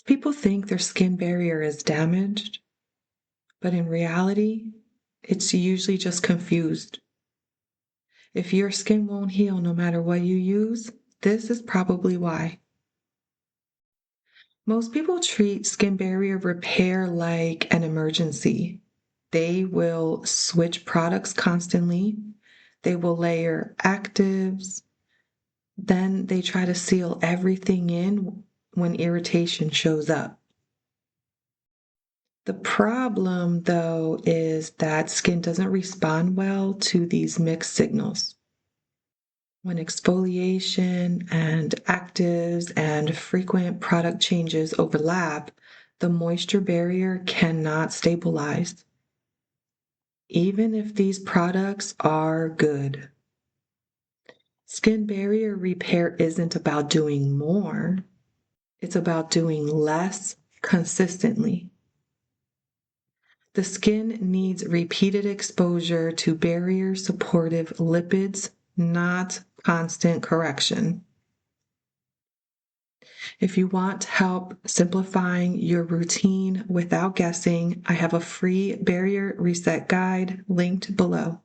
People think their skin barrier is damaged, but in reality, it's usually just confused. If your skin won't heal no matter what you use, this is probably why. Most people treat skin barrier repair like an emergency. They will switch products constantly. They will layer actives. Then they try to seal everything in when irritation shows up. The problem, though, is that skin doesn't respond well to these mixed signals. When exfoliation and actives and frequent product changes overlap, the moisture barrier cannot stabilize, even if these products are good. Skin barrier repair isn't about doing more, it's about doing less consistently. The skin needs repeated exposure to barrier supportive lipids, not constant correction. If you want help simplifying your routine without guessing, I have a free barrier reset guide linked below.